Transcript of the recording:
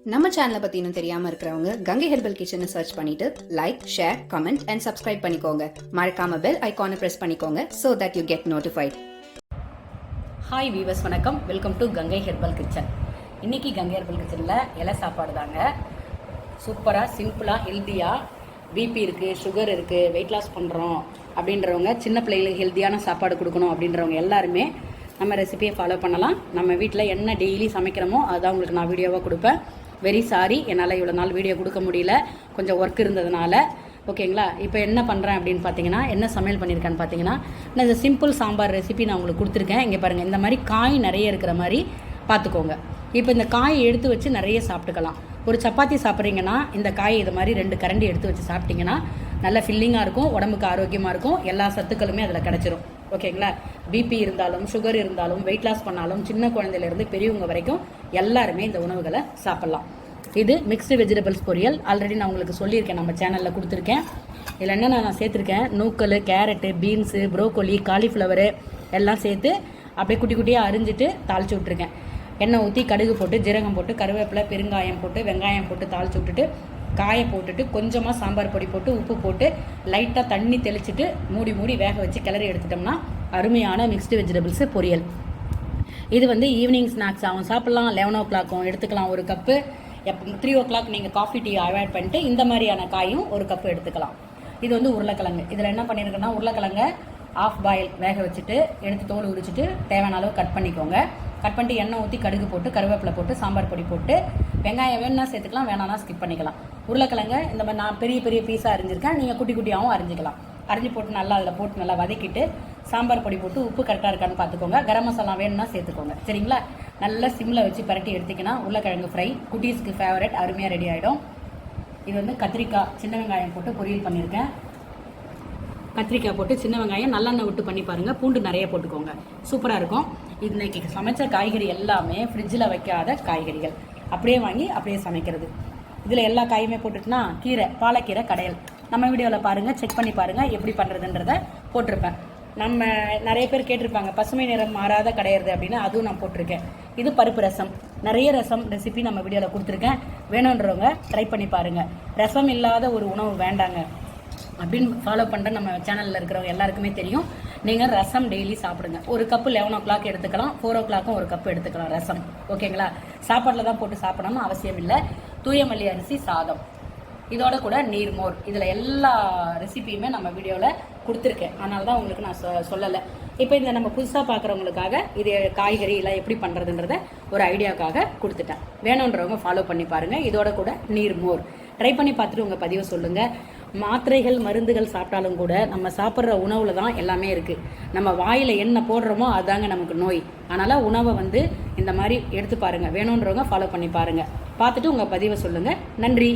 நம்ம சேனலை பற்றி இன்னும் தெரியாமல் இருக்கிறவங்க கங்கை ஹெர்பல் கிச்சனை சர்ச் பண்ணிட்டு like, share, comment and subscribe பண்ணிக்கோங்க. மறக்காம பெல் ஐகானை ப்ரெஸ் பண்ணிக்கோங்க so that you get notified. Hi viewers, வணக்கம். Welcome to Gangai herbal kitchen. இன்றைக்கி கங்கை ஹெர்பல் கிச்சனில் இலை சாப்பாடு தாங்க. சூப்பராக, சிம்பிளாக, ஹெல்த்தியாக, பிபி இருக்குது, சுகர் இருக்குது, வெயிட் லாஸ் பண்ணுறோம் அப்படின்றவங்க, சின்ன பிள்ளைகளுக்கு ஹெல்த்தியான சாப்பாடு கொடுக்கணும் அப்படின்றவங்க எல்லாருமே நம்ம ரெசிபியை ஃபாலோ பண்ணலாம். நம்ம வீட்டில் என்ன டெய்லி சமைக்கிறோமோ அதுதான் உங்களுக்கு நான் வீடியோவாக கொடுப்பேன். வெரி சாரி, என்னால் இவ்வளோ நாள் வீடியோ கொடுக்க முடியல, கொஞ்சம் ஒர்க் இருந்ததுனால. ஓகேங்களா? இப்போ என்ன பண்ணுறேன் அப்படின்னு பார்த்தீங்கன்னா, என்ன சமையல் பண்ணியிருக்கேன்னு பார்த்தீங்கன்னா, நான் இந்த சிம்பிள் சாம்பார் ரெசிபி நான் உங்களுக்கு கொடுத்துருக்கேன். இங்கே பாருங்கள், இந்த மாதிரி காய் நிறைய இருக்கிற மாதிரி பார்த்துக்கோங்க. இப்போ இந்த காயை எடுத்து வச்சு நிறைய சாப்பிட்டுக்கலாம். ஒரு சப்பாத்தி சாப்பிட்றீங்கன்னா இந்த காயை இது மாதிரி 2 கரண்டி எடுத்து வச்சு சாப்பிட்டிங்கன்னா நல்ல ஃபில்லிங்காக இருக்கும், உடம்புக்கு ஆரோக்கியமாக இருக்கும், எல்லா சத்துக்களுமே அதில் கிடச்சிரும். ஓகேங்களா? பிபி இருந்தாலும், சுகர் இருந்தாலும், வெயிட் லாஸ் பண்ணாலும், சின்ன குழந்தையிலேருந்து பெரியவங்க வரைக்கும் எல்லாருமே இந்த உணவுகளை சாப்பிட்லாம். இது மிக்ஸ்டு வெஜிடபிள்ஸ் பொரியல். ஆல்ரெடி நான் உங்களுக்கு சொல்லியிருக்கேன், நம்ம சேனலில் கொடுத்துருக்கேன். இதில் என்னென்ன நான் சேர்த்துருக்கேன், நூக்கல், கேரட்டு, பீன்ஸு, ப்ரோக்கோலி, காலிஃப்ளவரு எல்லாம் சேர்த்து அப்படியே குட்டி குட்டியாக அரிஞ்சிட்டு தாளித்து விட்ருக்கேன். எண்ணெய் ஊற்றி கடுகு போட்டு, ஜீரகம் போட்டு, கருவேப்பிலை, பெருங்காயம் போட்டு, வெங்காயம் போட்டு தாளித்து விட்டுட்டு, காயை போட்டுட்டு, கொஞ்சமாக சாம்பார் பொடி போட்டு, உப்பு போட்டு, லைட்டாக தண்ணி தெளிச்சுட்டு மூடி வேக வச்சு கிளறி எடுத்துட்டோம்னா அருமையான மிக்ஸ்டு வெஜிடபிள்ஸு பொரியல். இது வந்து ஈவினிங் ஸ்நாக்ஸ் ஆகும், சாப்பிட்லாம். 11 o'clock எடுத்துக்கலாம் ஒரு கப்பு. 3 o'clock நீங்கள் காஃபி டீ அவாய்ட் பண்ணிட்டு இந்த மாதிரியான காயும் ஒரு கப்பு எடுத்துக்கலாம். இது வந்து உருளைக்கிழங்கு. இதில் என்ன பண்ணியிருக்கேன்னா, உருளைக்கிழங்கை ஆஃப் பாயில் வேக வச்சுட்டு எடுத்து தோல் உரிச்சிட்டு தேவையான அளவு கட் பண்ணிக்கோங்க. கட் பண்ணிட்டு எண்ணெய் ஊற்றி கடுகு போட்டு, கருவேப்பிலை போட்டு, சாம்பார் பொடி போட்டு, வெங்காயம் வேணும்னா சேர்த்துக்கலாம், வேணாம்னா ஸ்கிப் பண்ணிக்கலாம். உருளைக்கிழங்கு இந்த மாதிரி நான் பெரிய பெரிய பீஸாக அரிஞ்சிருக்கேன், நீங்கள் குட்டி குட்டியாகவும் அரிஞ்சிக்கலாம். அரிஞ்சு போட்டு நல்லா அதில் போட்டு நல்லா வதக்கிட்டு, சாம்பார் பொடி போட்டு உப்பு கரெக்டாக இருக்கான்னு பார்த்துக்கோங்க. கரம் மசாலா வேணும்னா சேர்த்துக்கோங்க. சரிங்களா? நல்லா சிம்மில் வச்சு பரட்டி எடுத்திங்கன்னா உருளைக்கிழங்கு ஃப்ரை குட்டீஸ்க்கு ஃபேவரட், அருமையாக ரெடி ஆகிடும். இது வந்து கத்திரிக்காய், சின்ன வெங்காயம் போட்டு பொரியல் பண்ணியிருக்கேன். கத்திரிக்காய் போட்டு சின்ன வெங்காயம் நல்லெண்ணெய் விட்டு பண்ணி பாருங்கள், பூண்டு நிறைய போட்டுக்கோங்க, சூப்பராக இருக்கும். இன்னைக்கு சமைச்ச காய்கறி எல்லாமே ஃப்ரிட்ஜில் வைக்காத காய்கறிகள், அப்படியே வாங்கி அப்படியே சமைக்கிறது. இதில் எல்லா காயுமே போட்டுட்டுனா, கீரை, பாலக்கீரை கடையல் நம்ம வீடியோவில் பாருங்கள், செக் பண்ணி பாருங்கள் எப்படி பண்ணுறதுன்றதை போட்டிருப்பேன். நம்ம நிறைய பேர் கேட்டிருப்பாங்க, பசுமை நிறம் மாறாத கடையிறது அப்படின்னு, அதுவும் நான் போட்டிருக்கேன். இது பருப்பு ரசம், நிறைய ரசம் ரெசிபி நம்ம வீடியோவில் கொடுத்துருக்கேன். வேணுன்றவங்க ட்ரை பண்ணி பாருங்கள். ரசம் இல்லாத ஒரு உணவு வேண்டாங்க அப்படின்னு ஃபாலோ பண்ணுற நம்ம சேனலில் இருக்கிறவங்க எல்லாருக்குமே தெரியும். நீங்கள் ரசம் டெய்லி சாப்பிடுங்க. ஒரு கப்பு 11 o'clock எடுத்துக்கலாம், 4 o'clock ஒரு கப்பு எடுத்துக்கலாம் ரசம். ஓகேங்களா? சாப்பாட்டில் தான் போட்டு சாப்பிடணும்னு அவசியம் இல்லை. தூயமல்லி அரிசி சாதம், இதோட கூட நீர்மோர், இதில் எல்லா ரெசிபியுமே நம்ம வீடியோவில் கொடுத்துருக்கேன். அதனால தான் உங்களுக்கு நான் சொல்லலை. இப்போ இந்த நம்ம புதுசாக பார்க்குறவங்களுக்காக இது காய்கறி எல்லாம் எப்படி பண்ணுறதுன்றத ஒரு ஐடியாவுக்காக கொடுத்துட்டேன். வேணுன்றவங்க ஃபாலோ பண்ணி பாருங்கள். இதோட கூட நீர்மோர் ட்ரை பண்ணி பார்த்துட்டு உங்கள் பதிவை சொல்லுங்கள். மாத்திரைகள், மருந்துகள் சாப்பிட்டாலும் கூட நம்ம சாப்பிட்ற உணவில் தான் எல்லாமே இருக்குது. நம்ம வாயில் என்ன போடுறோமோ அதுதாங்க நமக்கு நோய். அதனால் உணவை வந்து இந்த மாதிரி எடுத்து பாருங்கள். வேணுன்றவங்க ஃபாலோ பண்ணி பாருங்கள். பார்த்துட்டு உங்கள் பதிவை சொல்லுங்கள். நன்றி.